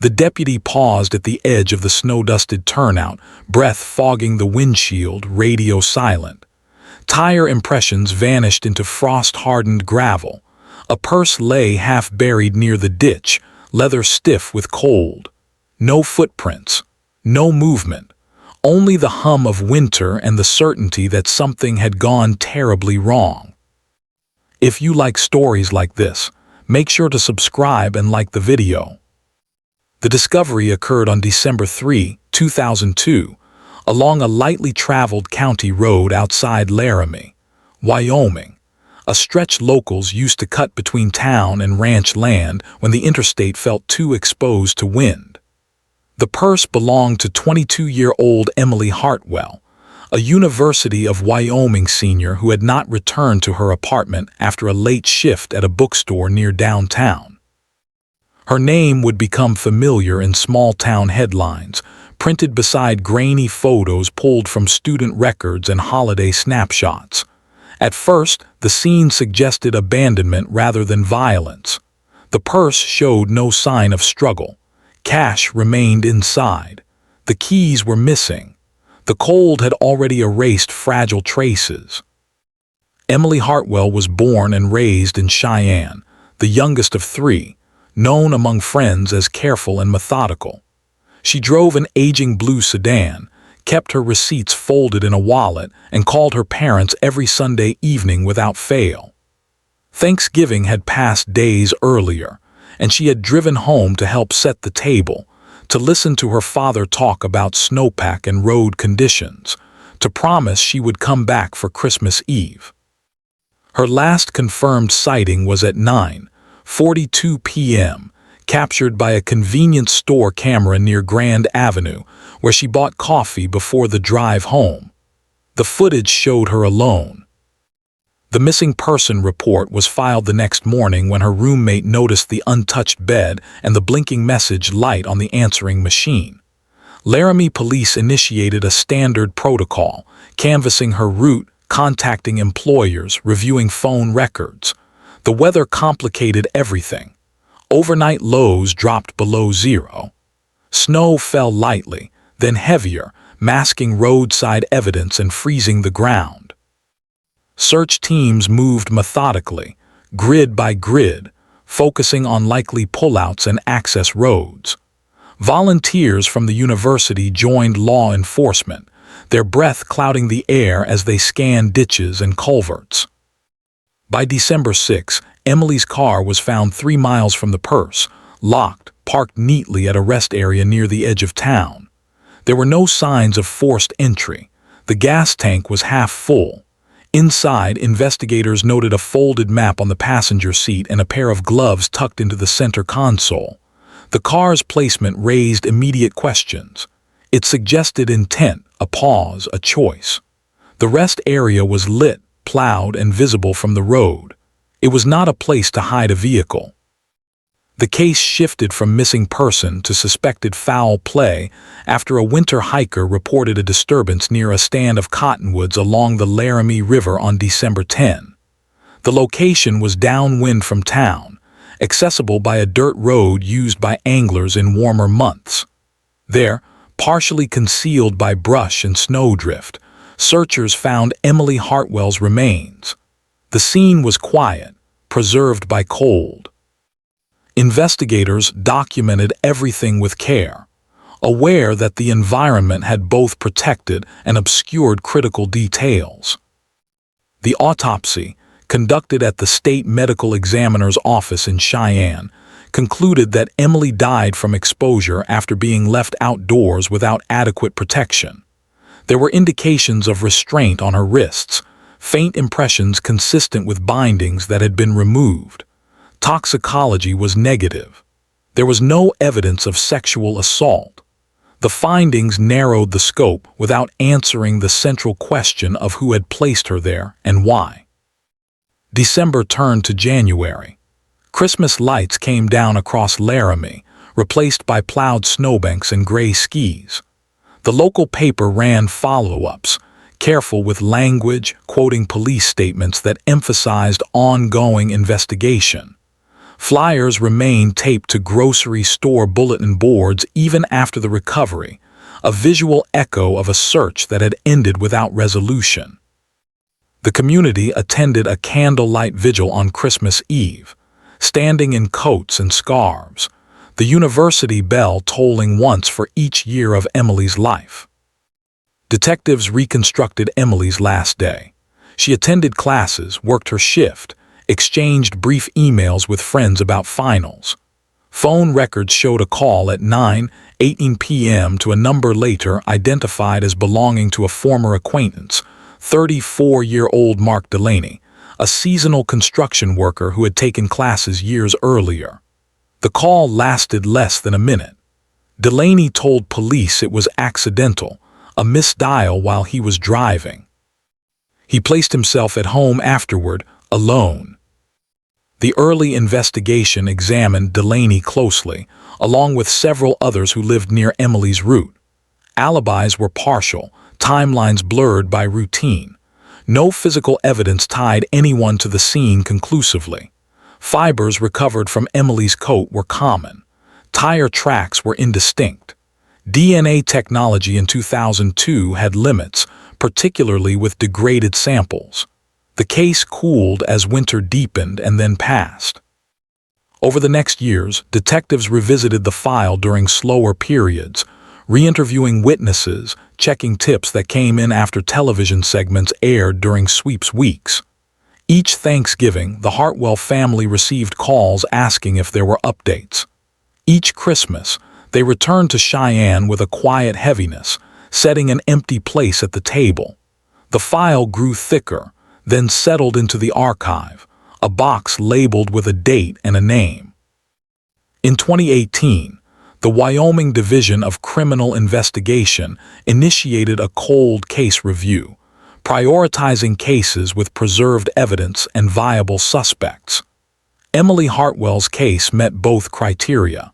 The deputy paused at the edge of the snow-dusted turnout, breath fogging the windshield, radio silent. Tire impressions vanished into frost-hardened gravel. A purse lay half-buried near the ditch, leather stiff with cold. No footprints, no movement, only the hum of winter and the certainty that something had gone terribly wrong. If you like stories like this, make sure to subscribe and like the video. The discovery occurred on December 3, 2002, along a lightly traveled county road outside Laramie, Wyoming, a stretch locals used to cut between town and ranch land when the interstate felt too exposed to wind. The purse belonged to 22-year-old Emily Hartwell, a University of Wyoming senior who had not returned to her apartment after a late shift at a bookstore near downtown. Her name would become familiar in small-town headlines, printed beside grainy photos pulled from student records and holiday snapshots. At first, the scene suggested abandonment rather than violence. The purse showed no sign of struggle. Cash remained inside. The keys were missing. The cold had already erased fragile traces. Emily Hartwell was born and raised in Cheyenne, the youngest of three, known among friends as careful and methodical. She drove an aging blue sedan, kept her receipts folded in a wallet, and called her parents every Sunday evening without fail. Thanksgiving had passed days earlier, and she had driven home to help set the table, to listen to her father talk about snowpack and road conditions, to promise she would come back for Christmas Eve. Her last confirmed sighting was at 9:42 p.m., captured by a convenience store camera near Grand Avenue, where she bought coffee before the drive home. The footage showed her alone. The missing person report was filed the next morning when her roommate noticed the untouched bed and the blinking message light on the answering machine. Laramie police initiated a standard protocol, canvassing her route, contacting employers, reviewing phone records. The weather complicated everything. Overnight lows dropped below zero. Snow fell lightly, then heavier, masking roadside evidence and freezing the ground. Search teams moved methodically, grid by grid, focusing on likely pullouts and access roads. Volunteers from the university joined law enforcement, their breath clouding the air as they scanned ditches and culverts. By December 6, Emily's car was found 3 miles from the purse, locked, parked neatly at a rest area near the edge of town. There were no signs of forced entry. The gas tank was half full. Inside, investigators noted a folded map on the passenger seat and a pair of gloves tucked into the center console. The car's placement raised immediate questions. It suggested intent, a pause, a choice. The rest area was lit, plowed, and visible from the road. It was not a place to hide a vehicle. The case shifted from missing person to suspected foul play after a winter hiker reported a disturbance near a stand of cottonwoods along the Laramie River on December 10. The location was downwind from town, accessible by a dirt road used by anglers in warmer months. There, partially concealed by brush and snowdrift, searchers found Emily Hartwell's remains. The scene was quiet, preserved by cold. Investigators documented everything with care, aware that the environment had both protected and obscured critical details. The autopsy, conducted at the state medical examiner's office in Cheyenne, concluded that Emily died from exposure after being left outdoors without adequate protection. There were indications of restraint on her wrists, faint impressions consistent with bindings that had been removed. Toxicology was negative. There was no evidence of sexual assault. The findings narrowed the scope without answering the central question of who had placed her there and why. December turned to January. Christmas lights came down across Laramie, replaced by plowed snowbanks and gray skis. The local paper ran follow-ups, careful with language, quoting police statements that emphasized ongoing investigation. Flyers remained taped to grocery store bulletin boards even after the recovery, a visual echo of a search that had ended without resolution. The community attended a candlelight vigil on Christmas Eve, standing in coats and scarves, the university bell tolling once for each year of Emily's life. Detectives reconstructed Emily's last day. She attended classes, worked her shift, exchanged brief emails with friends about finals. Phone records showed a call at 9:18 p.m. to a number later identified as belonging to a former acquaintance, 34-year-old Mark Delaney, a seasonal construction worker who had taken classes years earlier. The call lasted less than a minute. Delaney told police it was accidental, a misdial while he was driving. He placed himself at home afterward, alone. The early investigation examined Delaney closely, along with several others who lived near Emily's route. Alibis were partial, timelines blurred by routine. No physical evidence tied anyone to the scene conclusively. Fibers recovered from Emily's coat were common. Tire tracks were indistinct. DNA technology in 2002 had limits, particularly with degraded samples. The case cooled as winter deepened and then passed. Over the next years, detectives revisited the file during slower periods, re-interviewing witnesses, checking tips that came in after television segments aired during sweeps weeks. Each Thanksgiving, the Hartwell family received calls asking if there were updates. Each Christmas, they returned to Cheyenne with a quiet heaviness, setting an empty place at the table. The file grew thicker, then settled into the archive, a box labeled with a date and a name. In 2018, the Wyoming Division of Criminal Investigation initiated a cold case review, prioritizing cases with preserved evidence and viable suspects. Emily Hartwell's case met both criteria.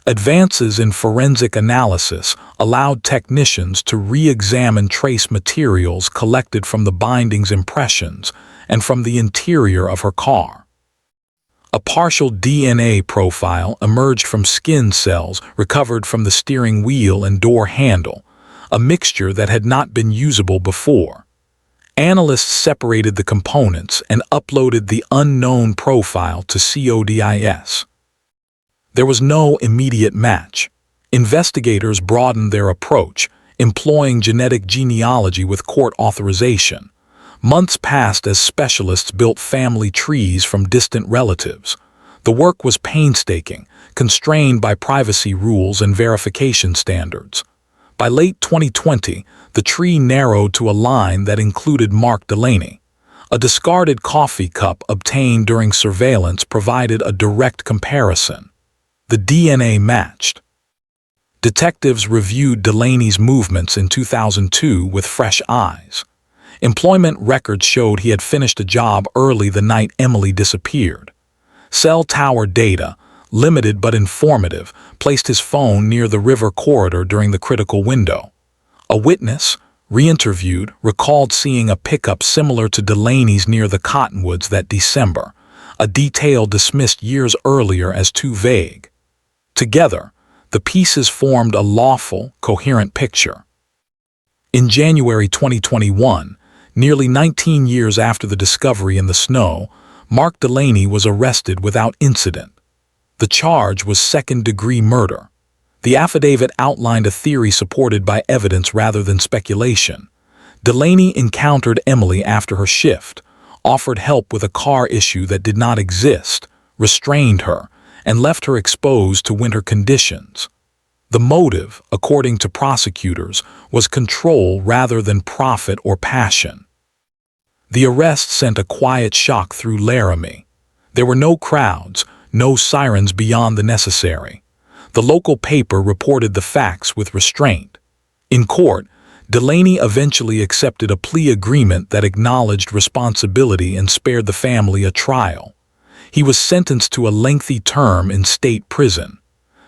Advances in forensic analysis allowed technicians to re-examine trace materials collected from the binding's impressions and from the interior of her car. A partial DNA profile emerged from skin cells recovered from the steering wheel and door handle, a mixture that had not been usable before. Analysts separated the components and uploaded the unknown profile to CODIS. There was no immediate match. Investigators broadened their approach, employing genetic genealogy with court authorization. Months passed as specialists built family trees from distant relatives. The work was painstaking, constrained by privacy rules and verification standards. By late 2020, the tree narrowed to a line that included Mark Delaney. A discarded coffee cup obtained during surveillance provided a direct comparison. The DNA matched. Detectives reviewed Delaney's movements in 2002 with fresh eyes. Employment records showed he had finished a job early the night Emily disappeared. Cell tower data, limited but informative, placed his phone near the river corridor during the critical window. A witness, re-interviewed, recalled seeing a pickup similar to Delaney's near the Cottonwoods that December, a detail dismissed years earlier as too vague. Together, the pieces formed a lawful, coherent picture. In January 2021, nearly 19 years after the discovery in the snow, Mark Delaney was arrested without incident. The charge was second-degree murder. The affidavit outlined a theory supported by evidence rather than speculation. Delaney encountered Emily after her shift, offered help with a car issue that did not exist, restrained her, and left her exposed to winter conditions. The motive, according to prosecutors, was control rather than profit or passion. The arrest sent a quiet shock through Laramie. There were no crowds, no sirens beyond the necessary. The local paper reported the facts with restraint. In court, Delaney eventually accepted a plea agreement that acknowledged responsibility and spared the family a trial. He was sentenced to a lengthy term in state prison.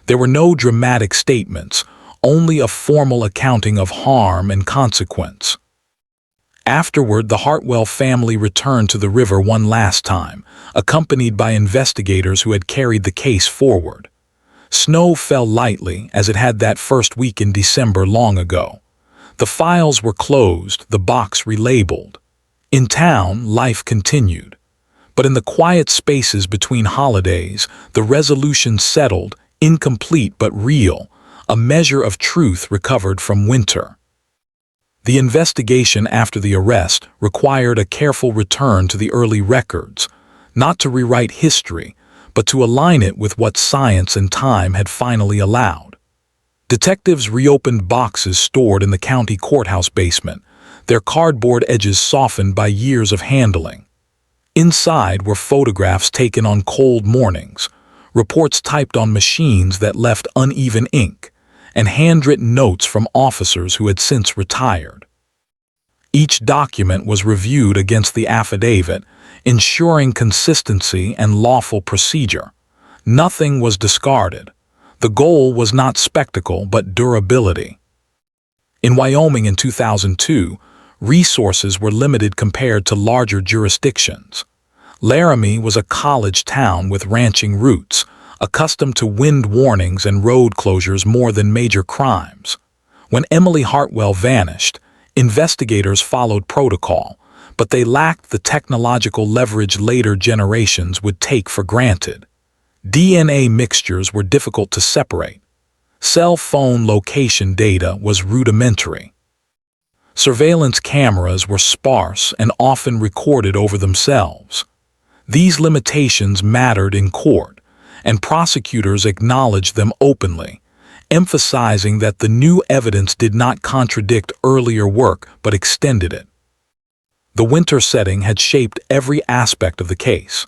There were no dramatic statements, only a formal accounting of harm and consequence. Afterward, the Hartwell family returned to the river one last time, accompanied by investigators who had carried the case forward. Snow fell lightly, as it had that first week in December long ago. The files were closed, the box relabeled. In town, life continued. But in the quiet spaces between holidays, the resolution settled, incomplete but real, a measure of truth recovered from winter. The investigation after the arrest required a careful return to the early records, not to rewrite history, but to align it with what science and time had finally allowed. Detectives reopened boxes stored in the county courthouse basement, their cardboard edges softened by years of handling. Inside were photographs taken on cold mornings, reports typed on machines that left uneven ink, and handwritten notes from officers who had since retired. Each document was reviewed against the affidavit, ensuring consistency and lawful procedure. Nothing was discarded. The goal was not spectacle but durability. In Wyoming in 2002, resources were limited compared to larger jurisdictions. Laramie was a college town with ranching roots, accustomed to wind warnings and road closures more than major crimes. When Emily Hartwell vanished, investigators followed protocol, but they lacked the technological leverage later generations would take for granted. DNA mixtures were difficult to separate. Cell phone location data was rudimentary. Surveillance cameras were sparse and often recorded over themselves. These limitations mattered in court, and prosecutors acknowledged them openly, emphasizing that the new evidence did not contradict earlier work but extended it. The winter setting had shaped every aspect of the case.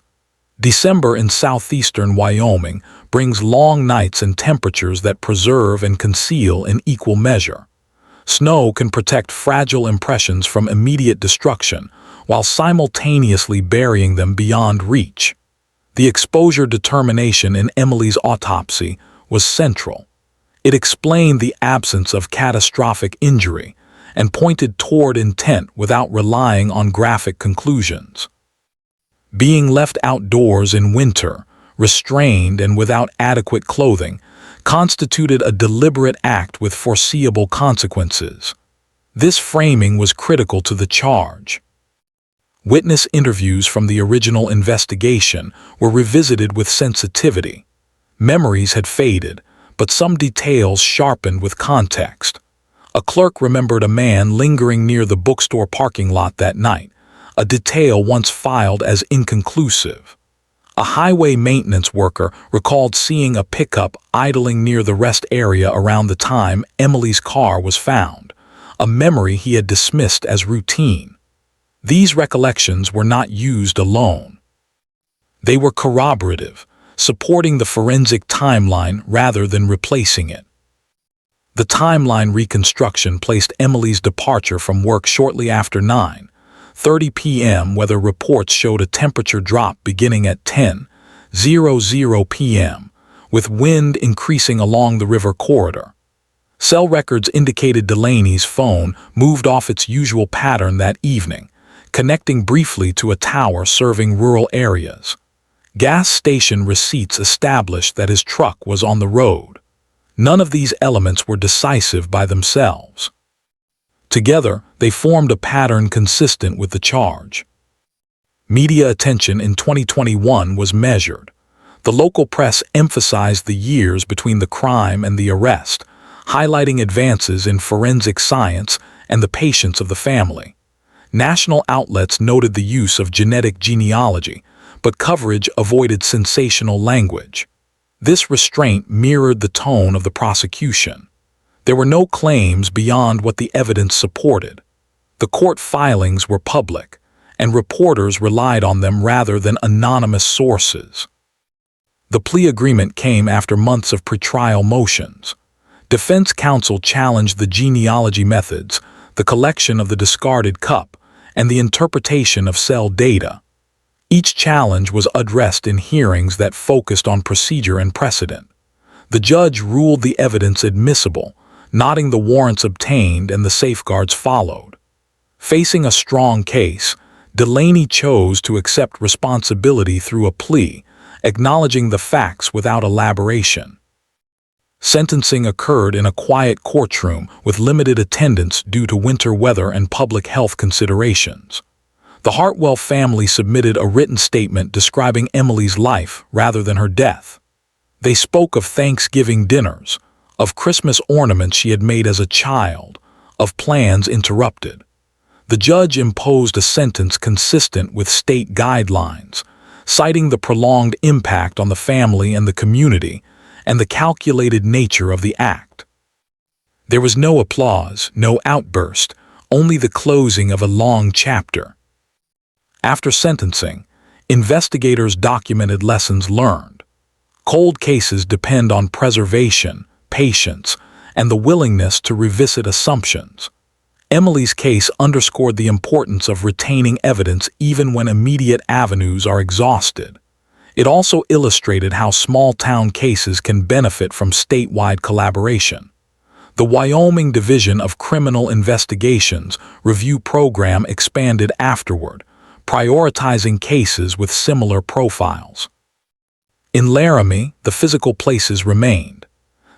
December in southeastern Wyoming brings long nights and temperatures that preserve and conceal in equal measure. Snow can protect fragile impressions from immediate destruction while simultaneously burying them beyond reach. The exposure determination in Emily's autopsy was central. It explained the absence of catastrophic injury and pointed toward intent without relying on graphic conclusions. Being left outdoors in winter, restrained and without adequate clothing, constituted a deliberate act with foreseeable consequences. This framing was critical to the charge. Witness interviews from the original investigation were revisited with sensitivity. Memories had faded, but some details sharpened with context. A clerk remembered a man lingering near the bookstore parking lot that night, a detail once filed as inconclusive. A highway maintenance worker recalled seeing a pickup idling near the rest area around the time Emily's car was found, a memory he had dismissed as routine. These recollections were not used alone. They were corroborative, supporting the forensic timeline rather than replacing it. The timeline reconstruction placed Emily's departure from work shortly after 9:30 p.m. Weather reports showed a temperature drop beginning at 10:00 p.m., with wind increasing along the river corridor. Cell records indicated Delaney's phone moved off its usual pattern that evening, connecting briefly to a tower serving rural areas. Gas station receipts established that his truck was on the road. None of these elements were decisive by themselves. Together, they formed a pattern consistent with the charge. Media attention in 2021 was measured. The local press emphasized the years between the crime and the arrest, highlighting advances in forensic science and the patience of the family. National outlets noted the use of genetic genealogy, but coverage avoided sensational language. This restraint mirrored the tone of the prosecution. There were no claims beyond what the evidence supported. The court filings were public, and reporters relied on them rather than anonymous sources. The plea agreement came after months of pretrial motions. Defense counsel challenged the genealogy methods, the collection of the discarded cup, and the interpretation of cell data. Each challenge was addressed in hearings that focused on procedure and precedent. The judge ruled the evidence admissible, noting the warrants obtained and the safeguards followed. Facing a strong case, Delaney chose to accept responsibility through a plea, acknowledging the facts without elaboration. Sentencing occurred in a quiet courtroom with limited attendance due to winter weather and public health considerations. The Hartwell family submitted a written statement describing Emily's life rather than her death. They spoke of Thanksgiving dinners, of Christmas ornaments she had made as a child, of plans interrupted. The judge imposed a sentence consistent with state guidelines, citing the prolonged impact on the family and the community, and the calculated nature of the act. There was no applause, no outburst, only the closing of a long chapter. After sentencing, investigators documented lessons learned. Cold cases depend on preservation, patience, and the willingness to revisit assumptions. Emily's case underscored the importance of retaining evidence even when immediate avenues are exhausted. It also illustrated how small-town cases can benefit from statewide collaboration. The Wyoming Division of Criminal Investigations review program expanded afterward, prioritizing cases with similar profiles. In Laramie, the physical places remained.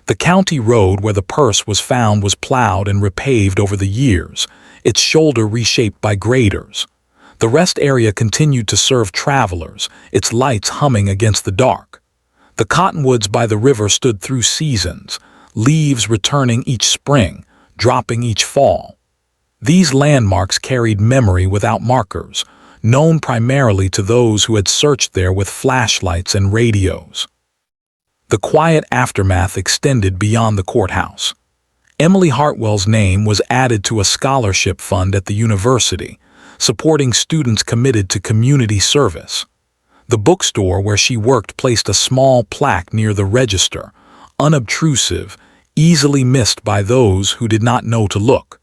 The county road where the purse was found was plowed and repaved over the years, its shoulder reshaped by graders. The rest area continued to serve travelers, its lights humming against the dark. The cottonwoods by the river stood through seasons, leaves returning each spring, dropping each fall. These landmarks carried memory without markers, known primarily to those who had searched there with flashlights and radios. The quiet aftermath extended beyond the courthouse. Emily Hartwell's name was added to a scholarship fund at the university, supporting students committed to community service. The bookstore where she worked placed a small plaque near the register, unobtrusive, easily missed by those who did not know to look.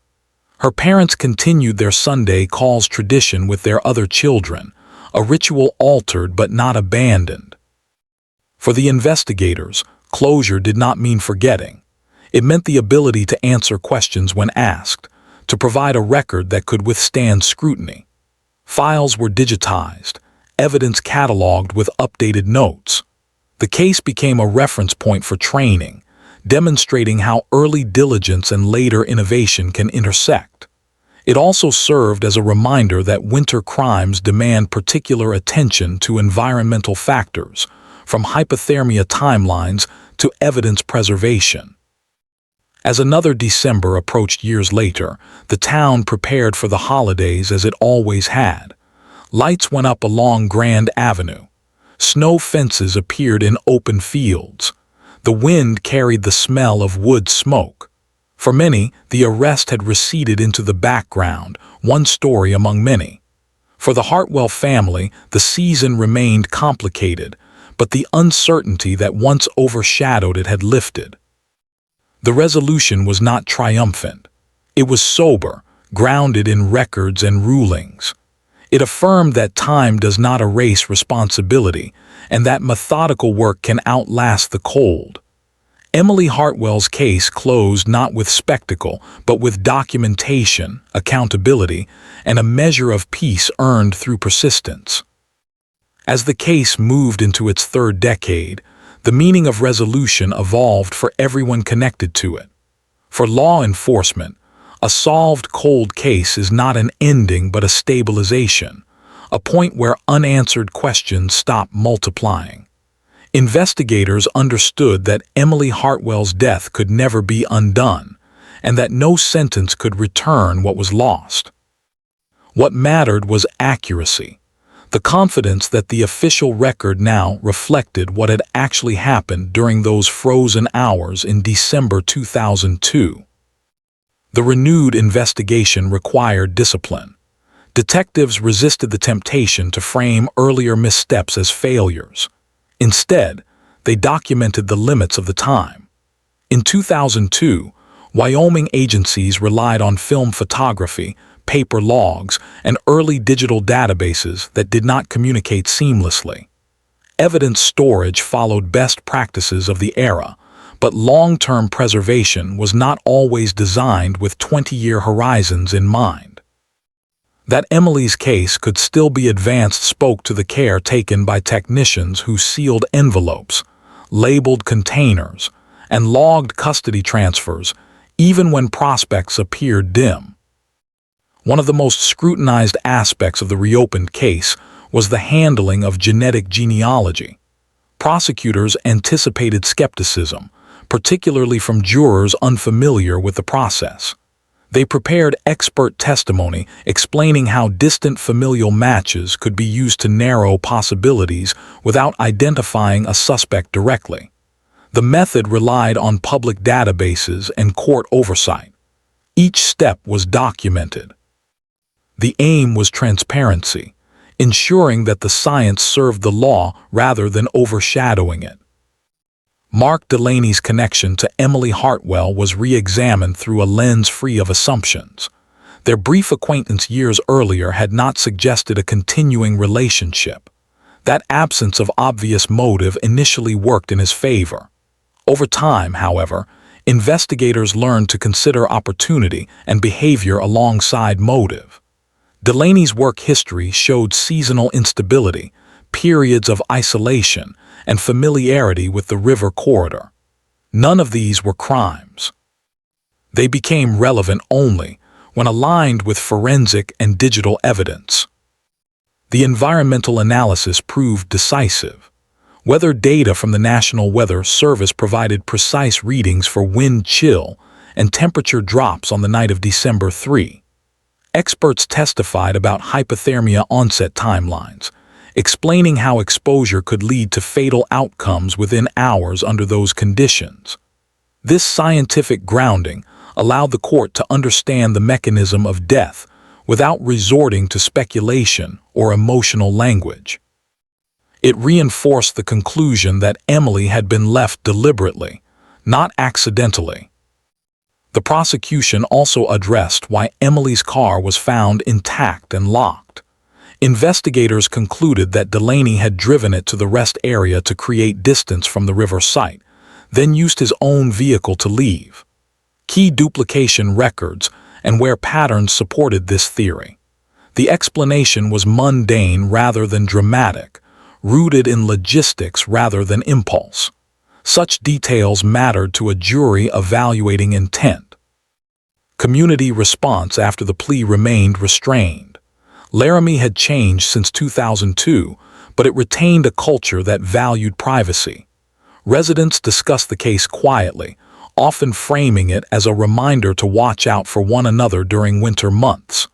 Her parents continued their Sunday calls tradition with their other children, a ritual altered but not abandoned. For the investigators, closure did not mean forgetting. It meant the ability to answer questions when asked, to provide a record that could withstand scrutiny. Files were digitized, evidence cataloged with updated notes. The case became a reference point for training, demonstrating how early diligence and later innovation can intersect. It also served as a reminder that winter crimes demand particular attention to environmental factors, from hypothermia timelines to evidence preservation. As another December approached years later, the town prepared for the holidays as it always had. Lights went up along Grand Avenue. Snow fences appeared in open fields. The wind carried the smell of wood smoke. For many, the arrest had receded into the background, one story among many. For the Hartwell family, the season remained complicated, but the uncertainty that once overshadowed it had lifted. The resolution was not triumphant. It was sober, grounded in records and rulings. It affirmed that time does not erase responsibility, and that methodical work can outlast the cold. Emily Hartwell's case closed not with spectacle, but with documentation, accountability, and a measure of peace earned through persistence. As the case moved into its third decade, the meaning of resolution evolved for everyone connected to it. For law enforcement, a solved cold case is not an ending but a stabilization, a point where unanswered questions stop multiplying. Investigators understood that Emily Hartwell's death could never be undone, and that no sentence could return what was lost. What mattered was accuracy, the confidence that the official record now reflected what had actually happened during those frozen hours in December 2002. The renewed investigation required discipline. Detectives resisted the temptation to frame earlier missteps as failures. Instead, they documented the limits of the time. In 2002, Wyoming agencies relied on film photography, paper logs, and early digital databases that did not communicate seamlessly. Evidence storage followed best practices of the era, but long-term preservation was not always designed with 20-year horizons in mind. That Emily's case could still be advanced spoke to the care taken by technicians who sealed envelopes, labeled containers, and logged custody transfers, even when prospects appeared dim. One of the most scrutinized aspects of the reopened case was the handling of genetic genealogy. Prosecutors anticipated skepticism, particularly from jurors unfamiliar with the process. They prepared expert testimony explaining how distant familial matches could be used to narrow possibilities without identifying a suspect directly. The method relied on public databases and court oversight. Each step was documented. The aim was transparency, ensuring that the science served the law rather than overshadowing it. Mark Delaney's connection to Emily Hartwell was re-examined through a lens free of assumptions. Their brief acquaintance years earlier had not suggested a continuing relationship. That absence of obvious motive initially worked in his favor. Over time, however, investigators learned to consider opportunity and behavior alongside motive. Delaney's work history showed seasonal instability, periods of isolation, and familiarity with the river corridor. None of these were crimes. They became relevant only when aligned with forensic and digital evidence. The environmental analysis proved decisive. Weather data from the National Weather Service provided precise readings for wind chill and temperature drops on the night of December 3. Experts testified about hypothermia onset timelines, explaining how exposure could lead to fatal outcomes within hours under those conditions. This scientific grounding allowed the court to understand the mechanism of death without resorting to speculation or emotional language. It reinforced the conclusion that Emily had been left deliberately, not accidentally. The prosecution also addressed why Emily's car was found intact and locked. Investigators concluded that Delaney had driven it to the rest area to create distance from the river site, then used his own vehicle to leave. Key duplication records and wear patterns supported this theory. The explanation was mundane rather than dramatic, rooted in logistics rather than impulse. Such details mattered to a jury evaluating intent. Community response after the plea remained restrained. Laramie had changed since 2002, but it retained a culture that valued privacy. Residents discussed the case quietly, often framing it as a reminder to watch out for one another during winter months.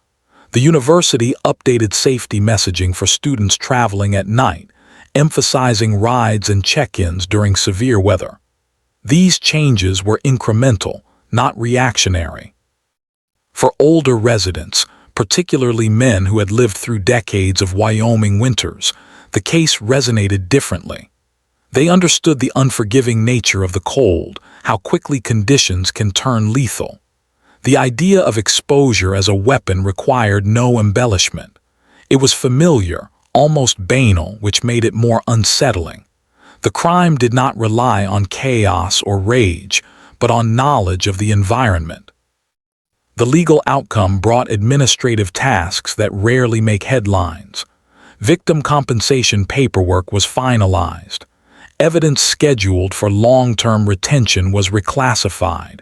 The university updated safety messaging for students traveling at night, emphasizing rides and check-ins during severe weather. These changes were incremental, not reactionary. For older residents, particularly men who had lived through decades of Wyoming winters, the case resonated differently. They understood the unforgiving nature of the cold, how quickly conditions can turn lethal. The idea of exposure as a weapon required no embellishment. It was familiar, almost banal, which made it more unsettling. The crime did not rely on chaos or rage, but on knowledge of the environment. The legal outcome brought administrative tasks that rarely make headlines. Victim compensation paperwork was finalized. Evidence scheduled for long-term retention was reclassified.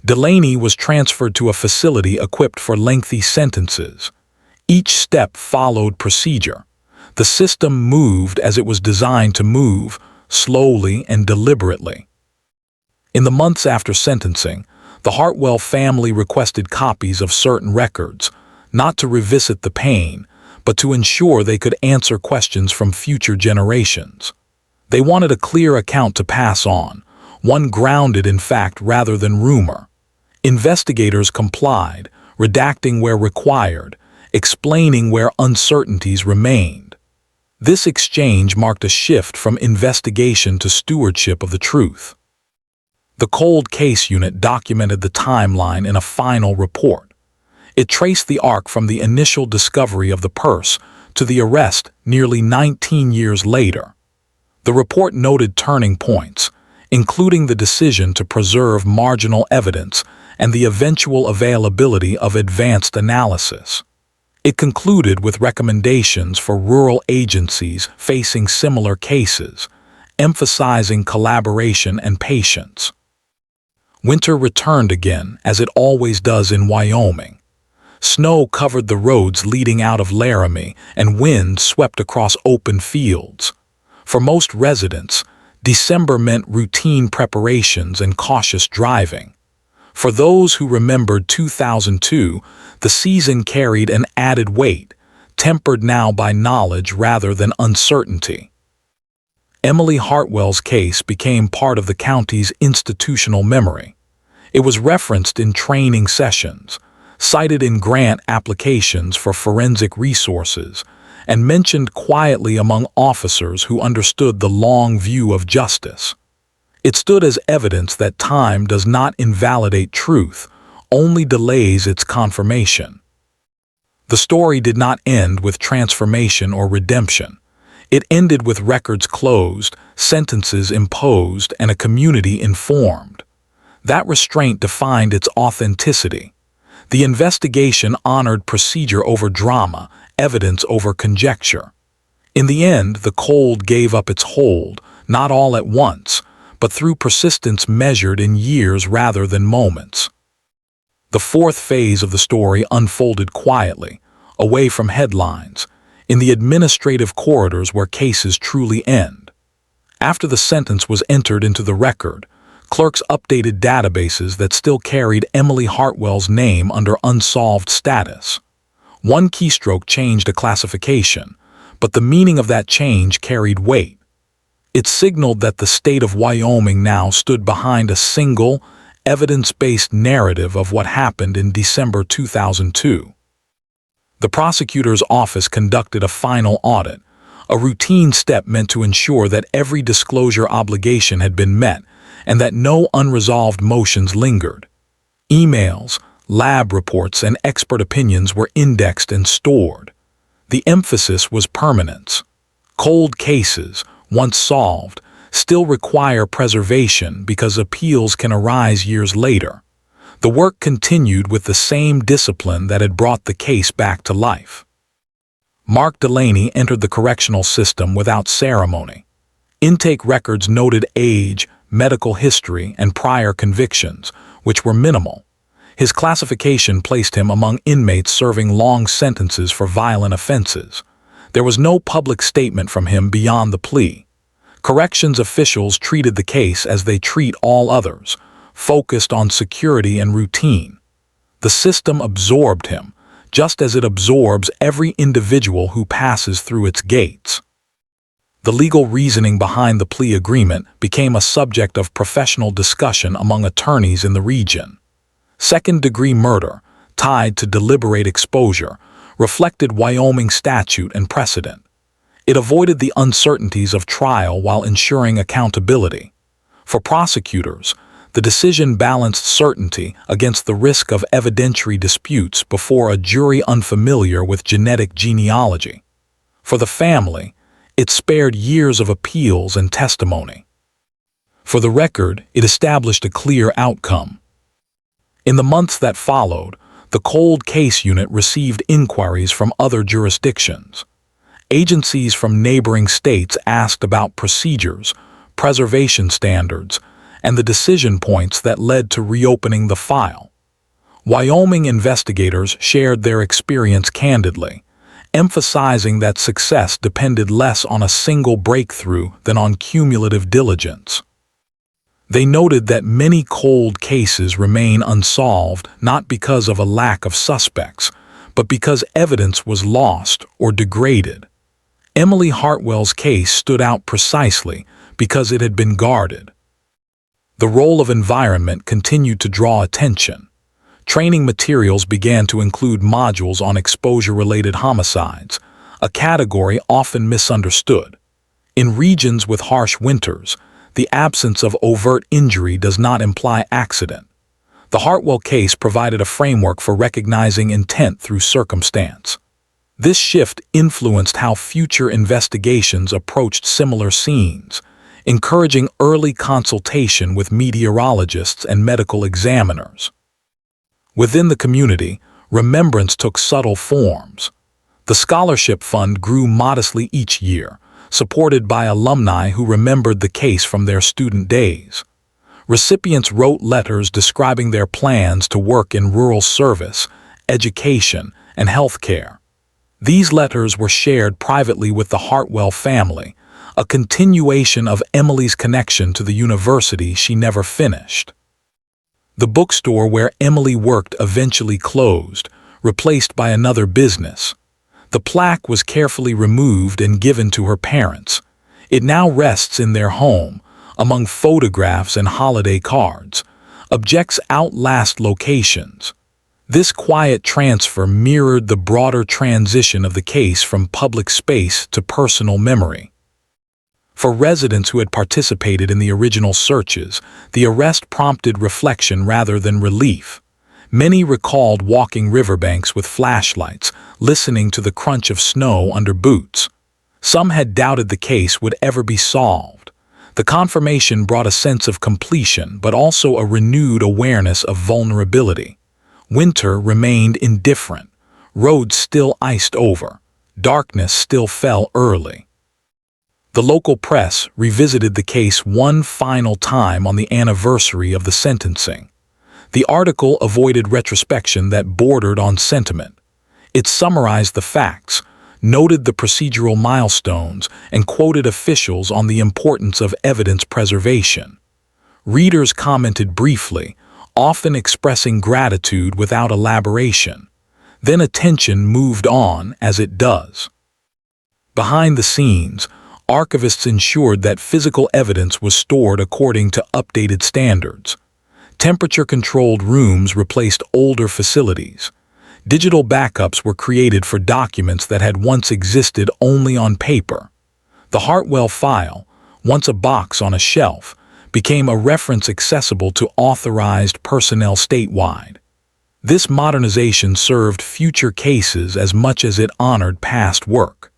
Delaney was transferred to a facility equipped for lengthy sentences. Each step followed procedure. The system moved as it was designed to move, slowly and deliberately. In the months after sentencing, the Hartwell family requested copies of certain records, not to revisit the pain, but to ensure they could answer questions from future generations. They wanted a clear account to pass on, one grounded in fact rather than rumor. Investigators complied, redacting where required, explaining where uncertainties remained. This exchange marked a shift from investigation to stewardship of the truth. The Cold Case Unit documented the timeline in a final report. It traced the arc from the initial discovery of the purse to the arrest nearly 19 years later. The report noted turning points, including the decision to preserve marginal evidence and the eventual availability of advanced analysis. It concluded with recommendations for rural agencies facing similar cases, emphasizing collaboration and patience. Winter returned again, as it always does in Wyoming. Snow covered the roads leading out of Laramie, and wind swept across open fields. For most residents, December meant routine preparations and cautious driving. For those who remembered 2002, the season carried an added weight, tempered now by knowledge rather than uncertainty. Emily Hartwell's case became part of the county's institutional memory. It was referenced in training sessions, cited in grant applications for forensic resources, and mentioned quietly among officers who understood the long view of justice. It stood as evidence that time does not invalidate truth, only delays its confirmation. The story did not end with transformation or redemption. It ended with records closed, sentences imposed, and a community informed. That restraint defined its authenticity. The investigation honored procedure over drama, evidence over conjecture. In the end, the cold gave up its hold, not all at once, but through persistence measured in years rather than moments. The fourth phase of the story unfolded quietly, away from headlines, in the administrative corridors where cases truly end. After the sentence was entered into the record, clerks updated databases that still carried Emily Hartwell's name under unsolved status. One keystroke changed a classification, but the meaning of that change carried weight. It signaled that the state of Wyoming now stood behind a single, evidence-based narrative of what happened in December 2002. The prosecutor's office conducted a final audit, a routine step meant to ensure that every disclosure obligation had been met and that no unresolved motions lingered. Emails, lab reports, and expert opinions were indexed and stored. The emphasis was permanence. Cold cases, once solved, still require preservation because appeals can arise years later. The work continued with the same discipline that had brought the case back to life. Mark Delaney entered the correctional system without ceremony. Intake records noted age, medical history, and prior convictions, which were minimal. His classification placed him among inmates serving long sentences for violent offenses. There was no public statement from him beyond the plea. Corrections officials treated the case as they treat all others, focused on security and routine. The system absorbed him, just as it absorbs every individual who passes through its gates. The legal reasoning behind the plea agreement became a subject of professional discussion among attorneys in the region. Second-degree murder, tied to deliberate exposure, reflected Wyoming statute and precedent. It avoided the uncertainties of trial while ensuring accountability. For prosecutors, the decision balanced certainty against the risk of evidentiary disputes before a jury unfamiliar with genetic genealogy. For the family, it spared years of appeals and testimony. For the record, it established a clear outcome. In the months that followed, the cold case unit received inquiries from other jurisdictions. Agencies from neighboring states asked about procedures, preservation standards, and the decision points that led to reopening the file. Wyoming investigators shared their experience candidly, emphasizing that success depended less on a single breakthrough than on cumulative diligence. They noted that many cold cases remain unsolved not because of a lack of suspects, but because evidence was lost or degraded. Emily Hartwell's case stood out precisely because it had been guarded. The role of environment continued to draw attention. Training materials began to include modules on exposure-related homicides, a category often misunderstood. In regions with harsh winters, the absence of overt injury does not imply accident. The Hartwell case provided a framework for recognizing intent through circumstance. This shift influenced how future investigations approached similar scenes, encouraging early consultation with meteorologists and medical examiners. Within the community, remembrance took subtle forms. The scholarship fund grew modestly each year, supported by alumni who remembered the case from their student days. Recipients wrote letters describing their plans to work in rural service, education, and healthcare. These letters were shared privately with the Hartwell family, a continuation of Emily's connection to the university she never finished. The bookstore where Emily worked eventually closed, replaced by another business. The plaque was carefully removed and given to her parents. It now rests in their home, among photographs and holiday cards. Objects outlast locations. This quiet transfer mirrored the broader transition of the case from public space to personal memory. For residents who had participated in the original searches, the arrest prompted reflection rather than relief. Many recalled walking riverbanks with flashlights, listening to the crunch of snow under boots. Some had doubted the case would ever be solved. The confirmation brought a sense of completion, but also a renewed awareness of vulnerability. Winter remained indifferent. Roads still iced over. Darkness still fell early. The local press revisited the case one final time on the anniversary of the sentencing. The article avoided retrospection that bordered on sentiment. It summarized the facts, noted the procedural milestones, and quoted officials on the importance of evidence preservation. Readers commented briefly, often expressing gratitude without elaboration. Then attention moved on, as it does. Behind the scenes, archivists ensured that physical evidence was stored according to updated standards. Temperature-controlled rooms replaced older facilities. Digital backups were created for documents that had once existed only on paper. The Hartwell file, once a box on a shelf, became a reference accessible to authorized personnel statewide. This modernization served future cases as much as it honored past work.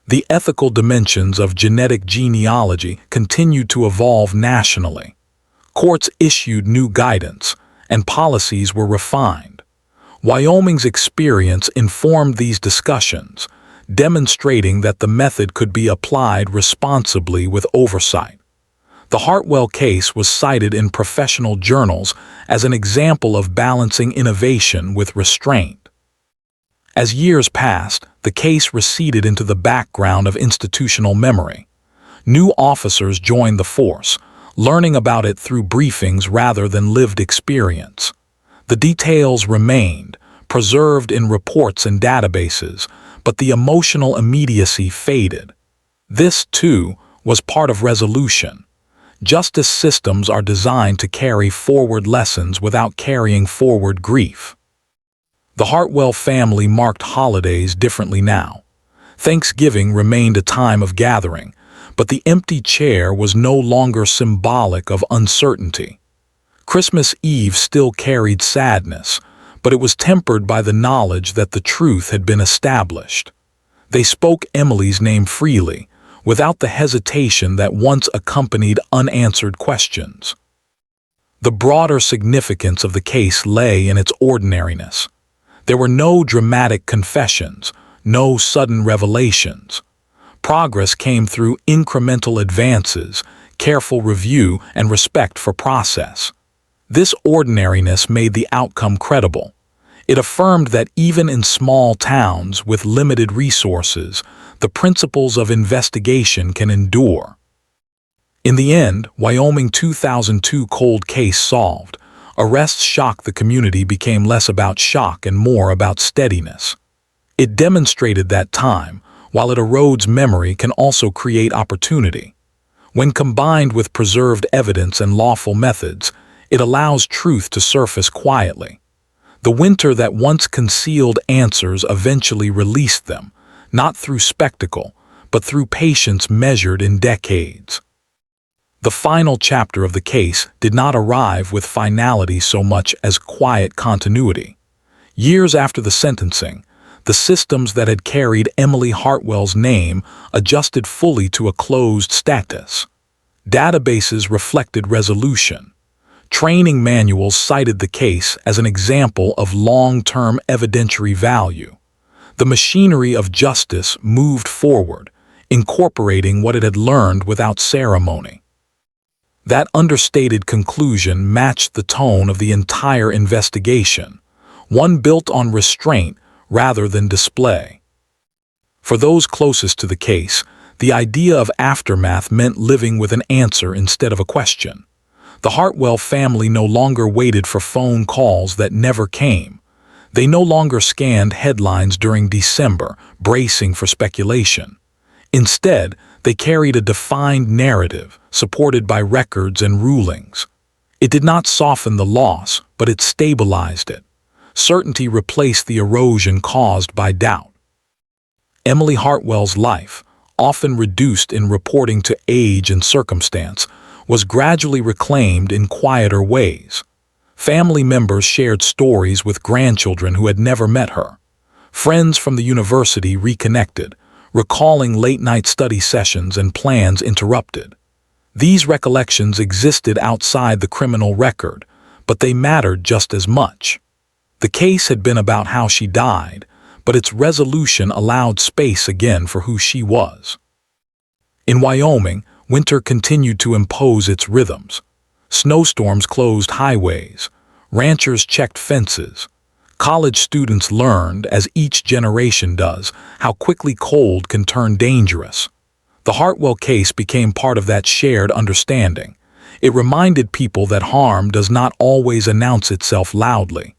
The ethical dimensions of genetic genealogy continued to evolve nationally. Courts issued new guidance, and policies were refined. Wyoming's experience informed these discussions, demonstrating that the method could be applied responsibly with oversight. The Hartwell case was cited in professional journals as an example of balancing innovation with restraint. As years passed, the case receded into the background of institutional memory. New officers joined the force, learning about it through briefings rather than lived experience. The details remained, preserved in reports and databases, but the emotional immediacy faded. This, too, was part of resolution. Justice systems are designed to carry forward lessons without carrying forward grief. The Hartwell family marked holidays differently now. Thanksgiving remained a time of gathering, but the empty chair was no longer symbolic of uncertainty. Christmas Eve still carried sadness, but it was tempered by the knowledge that the truth had been established. They spoke Emily's name freely, without the hesitation that once accompanied unanswered questions. The broader significance of the case lay in its ordinariness. There were no dramatic confessions, no sudden revelations. Progress came through incremental advances, careful review, and respect for process. This ordinariness made the outcome credible. It affirmed that even in small towns with limited resources, the principles of investigation can endure. In the end, Wyoming 2002 cold case solved. Arrests shocked the community became less about shock and more about steadiness. It demonstrated that time, while it erodes memory, can also create opportunity. When combined with preserved evidence and lawful methods, it allows truth to surface quietly. The winter that once concealed answers eventually released them, not through spectacle, but through patience measured in decades. The final chapter of the case did not arrive with finality so much as quiet continuity. Years after the sentencing, the systems that had carried Emily Hartwell's name adjusted fully to a closed status. Databases reflected resolution. Training manuals cited the case as an example of long-term evidentiary value. The machinery of justice moved forward, incorporating what it had learned without ceremony. That understated conclusion matched the tone of the entire investigation, one built on restraint rather than display. For those closest to the case, the idea of aftermath meant living with an answer instead of a question. The Hartwell family no longer waited for phone calls that never came. They no longer scanned headlines during December, bracing for speculation. Instead, they carried a defined narrative, supported by records and rulings. It did not soften the loss, but it stabilized it. Certainty replaced the erosion caused by doubt. Emily Hartwell's life, often reduced in reporting to age and circumstance, was gradually reclaimed in quieter ways. Family members shared stories with grandchildren who had never met her. Friends from the university reconnected, recalling late-night study sessions and plans interrupted. These recollections existed outside the criminal record, but they mattered just as much. The case had been about how she died, but its resolution allowed space again for who she was. In Wyoming, winter continued to impose its rhythms. Snowstorms closed highways. Ranchers checked fences. College students learned, as each generation does, how quickly cold can turn dangerous. The Hartwell case became part of that shared understanding. It reminded people that harm does not always announce itself loudly.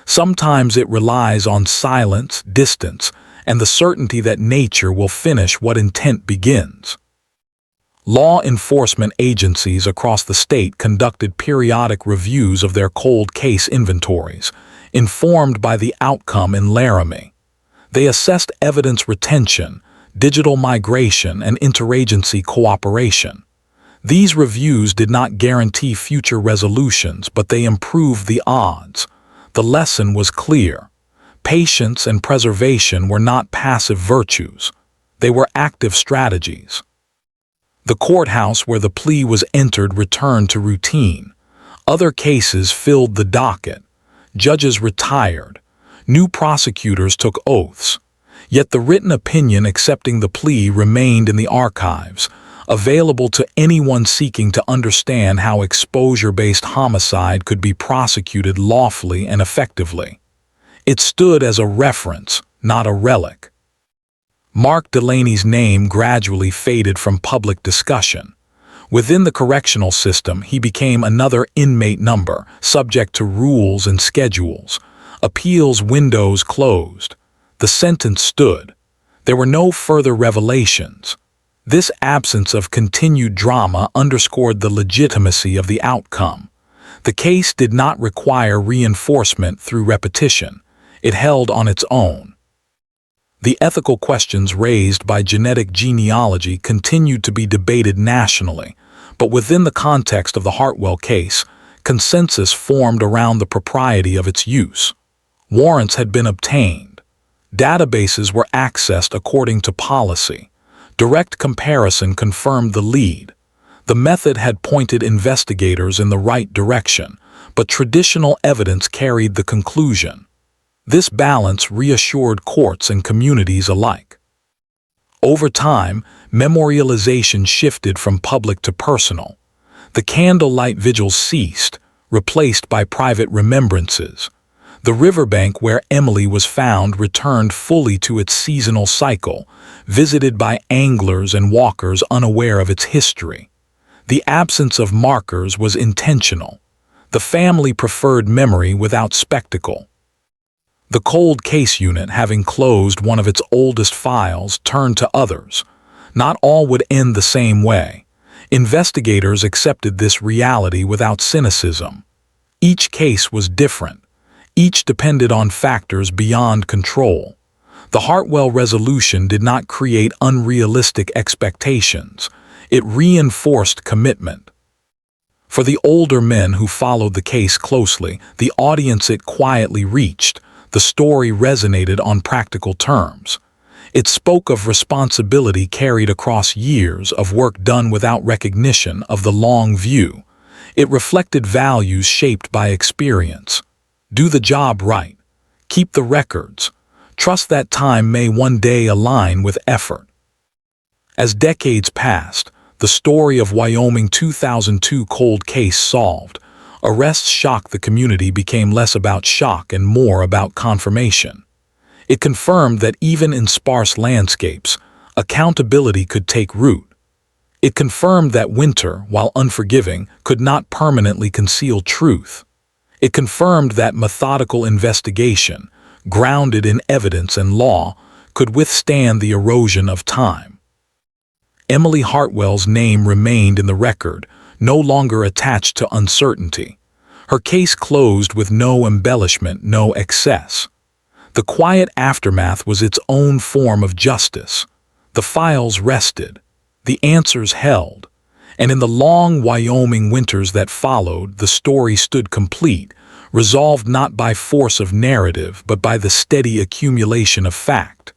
Sometimes it relies on silence, distance, and the certainty that nature will finish what intent begins. Law enforcement agencies across the state conducted periodic reviews of their cold case inventories, informed by the outcome in Laramie. They assessed evidence retention, digital migration, and interagency cooperation. These reviews did not guarantee future resolutions, but they improved the odds. The lesson was clear. Patience and preservation were not passive virtues. They were active strategies. The courthouse where the plea was entered returned to routine. Other cases filled the docket. Judges retired. New prosecutors took oaths. Yet the written opinion accepting the plea remained in the archives, available to anyone seeking to understand how exposure-based homicide could be prosecuted lawfully and effectively. It stood as a reference, not a relic. Mark Delaney's name gradually faded from public discussion. Within the correctional system, he became another inmate number, subject to rules and schedules. Appeals windows closed. The sentence stood. There were no further revelations. This absence of continued drama underscored the legitimacy of the outcome. The case did not require reinforcement through repetition. It held on its own. The ethical questions raised by genetic genealogy continued to be debated nationally, but within the context of the Hartwell case, consensus formed around the propriety of its use. Warrants had been obtained. Databases were accessed according to policy. Direct comparison confirmed the lead. The method had pointed investigators in the right direction, but traditional evidence carried the conclusion. This balance reassured courts and communities alike. Over time, memorialization shifted from public to personal. The candlelight vigils ceased, replaced by private remembrances. The riverbank where Emily was found returned fully to its seasonal cycle, visited by anglers and walkers unaware of its history. The absence of markers was intentional. The family preferred memory without spectacle. The cold case unit, having closed one of its oldest files, turned to others. Not all would end the same way. Investigators accepted this reality without cynicism. Each case was different. Each depended on factors beyond control. The Hartwell resolution did not create unrealistic expectations. It reinforced commitment. For the older men who followed the case closely, the audience it quietly reached, the story resonated on practical terms. It spoke of responsibility carried across years of work done without recognition of the long view. It reflected values shaped by experience. Do the job right. Keep the records. Trust that time may one day align with effort. As decades passed, the story of Wyoming 2002 cold case solved. Arrests shocked the community became less about shock and more about confirmation. It confirmed that even in sparse landscapes, accountability could take root. It confirmed that winter, while unforgiving, could not permanently conceal truth. It confirmed that methodical investigation, grounded in evidence and law, could withstand the erosion of time. Emily Hartwell's name remained in the record, no longer attached to uncertainty. Her case closed with no embellishment, no excess. The quiet aftermath was its own form of justice. The files rested, the answers held, and in the long Wyoming winters that followed, the story stood complete, resolved not by force of narrative but by the steady accumulation of fact.